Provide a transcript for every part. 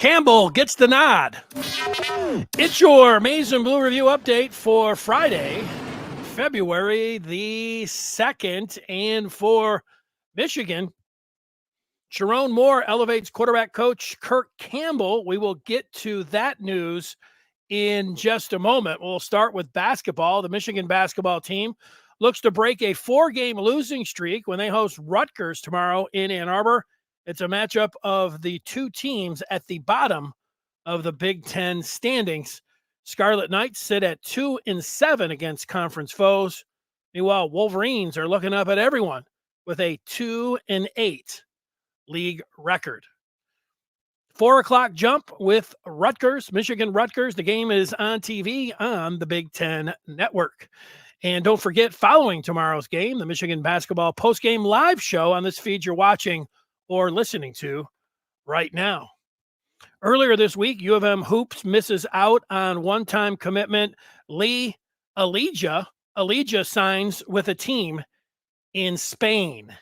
Campbell gets the nod. It's your Maize and Blue Review update for Friday, February the 2nd. And for Michigan, Sharon Moore elevates quarterback coach Kirk Campbell. We will get to that news in just a moment. We'll start with basketball. The Michigan basketball team looks to break a 4-game losing streak when they host Rutgers tomorrow in Ann Arbor. It's a matchup of the two teams at the bottom of the Big Ten standings. Scarlet Knights sit at 2-7 against conference foes. Meanwhile, Wolverines are looking up at everyone with a 2-8 league record. 4 o'clock jump with Rutgers, Michigan Rutgers. The game is on TV on the Big Ten Network. And don't forget, following tomorrow's game, the Michigan basketball postgame live show on this feed you're watching or listening to right now. Earlier this week, U of M Hoops misses out on one-time commitment. Elijah signs with a team in Spain.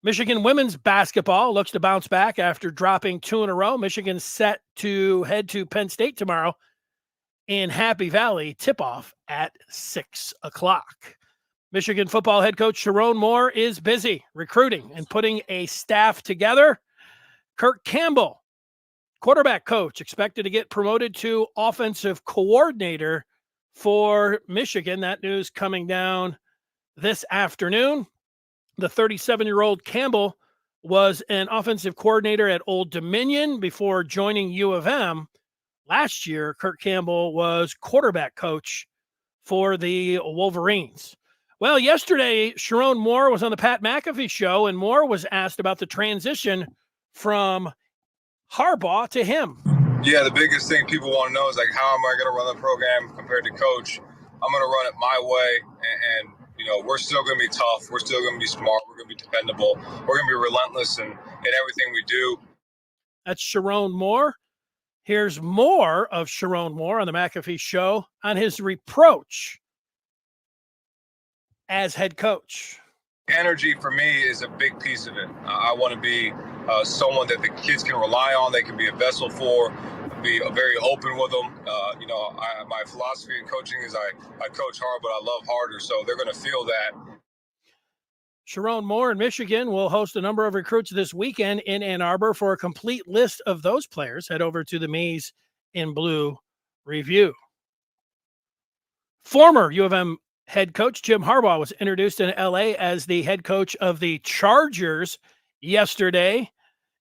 Michigan women's basketball looks to bounce back after dropping 2 in a row. Michigan's set to head to Penn State tomorrow in Happy Valley, tip-off at 6 o'clock. Michigan football head coach Sharon Moore is busy recruiting and putting a staff together. Kirk Campbell, quarterback coach, expected to get promoted to offensive coordinator for Michigan. That news coming down this afternoon. The 37-year-old Campbell was an offensive coordinator at Old Dominion before joining U of M. Last year, Kirk Campbell was quarterback coach for the Wolverines. Well, yesterday, Sharon Moore was on the Pat McAfee show, and Moore was asked about the transition from Harbaugh to him. Yeah, the biggest thing people want to know is, like, how am I going to run the program compared to coach? I'm going to run it my way, and you know, we're still going to be tough. We're still going to be smart. We're going to be dependable. We're going to be relentless in everything we do. That's Sharon Moore. Here's more of Sharon Moore on the McAfee show on his reproach as head coach. Energy for me is a big piece of it. I want to be someone that the kids can rely on. They can be a vessel for, be very open with them. My philosophy in coaching is I coach hard, but I love harder. So they're going to feel that. Sharon Moore in Michigan will host a number of recruits this weekend in Ann Arbor. For a complete list of those players, head over to the Maize and Blue Review. Former U of M head coach Jim Harbaugh was introduced in LA as the head coach of the Chargers yesterday.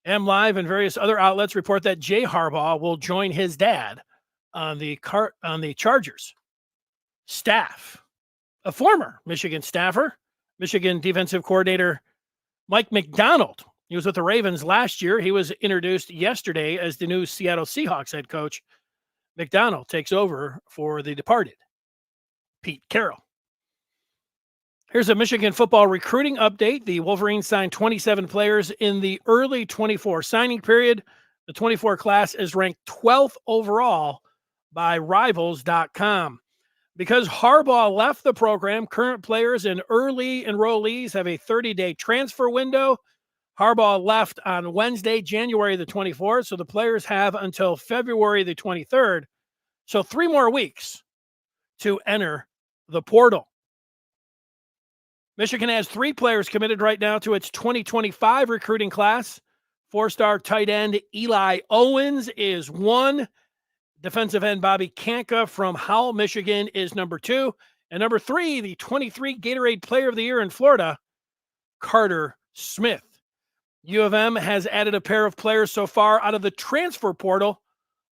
M-Live and various other outlets report that Jay Harbaugh will join his dad on the Chargers staff. A former Michigan staffer, Michigan defensive coordinator Mike McDonald. He was with the Ravens last year. He was introduced yesterday as the new Seattle Seahawks head coach. McDonald takes over for the departed Pete Carroll. Here's a Michigan football recruiting update. The Wolverines signed 27 players in the early 24 signing period. The 24 class is ranked 12th overall by Rivals.com. Because Harbaugh left the program, current players and early enrollees have a 30-day transfer window. Harbaugh left on Wednesday, January the 24th, so the players have until February the 23rd. So 3 more weeks to enter the portal. Michigan has 3 players committed right now to its 2025 recruiting class. 4-star tight end Eli Owens is 1. Defensive end Bobby Kanka from Howell, Michigan is number 2. And number 3, the 23 Gatorade Player of the Year in Florida, Carter Smith. U of M has added a pair of players so far out of the transfer portal.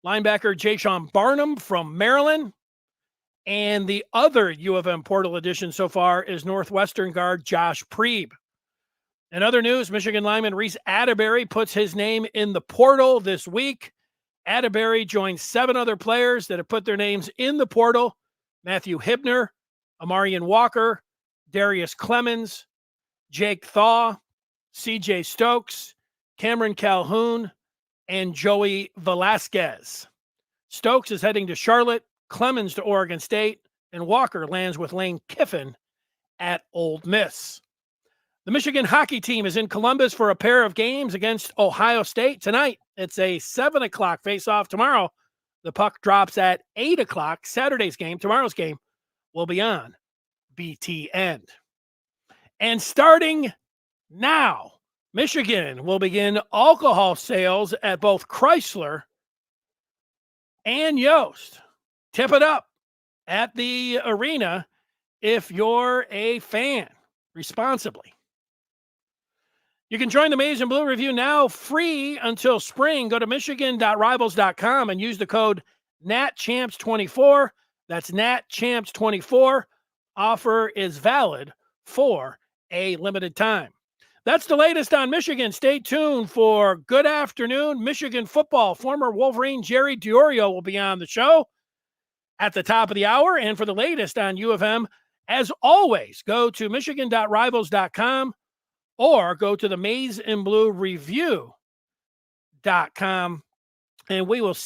Linebacker Jayshon Barnum from Maryland. And the other U of M portal addition so far is Northwestern guard Josh Preeb. In other news, Michigan lineman Reese Atterbury puts his name in the portal this week. Atterbury joins 7 other players that have put their names in the portal. Matthew Hibner, Amarian Walker, Darius Clemens, Jake Thaw, CJ Stokes, Cameron Calhoun, and Joey Velasquez. Stokes is heading to Charlotte, Clemens to Oregon State, and Walker lands with Lane Kiffin at Ole Miss. The Michigan hockey team is in Columbus for a pair of games against Ohio State tonight. It's a 7 o'clock face-off. Tomorrow, the puck drops at 8 o'clock. Saturday's game, tomorrow's game, will be on BTN. And starting now, Michigan will begin alcohol sales at both Chrysler and Yost. Tip it up at the arena if you're a fan responsibly. You can join the Maize and Blue Review now free until spring. Go to michigan.rivals.com and use the code NATChamps24. That's NATChamps24. Offer is valid for a limited time. That's the latest on Michigan. Stay tuned for Good Afternoon Michigan Football. Former Wolverine Jerry Diorio will be on the show at the top of the hour. And for the latest on U of M, as always, go to michigan.rivals.com or go to the Maize and Blue Review.com, and we will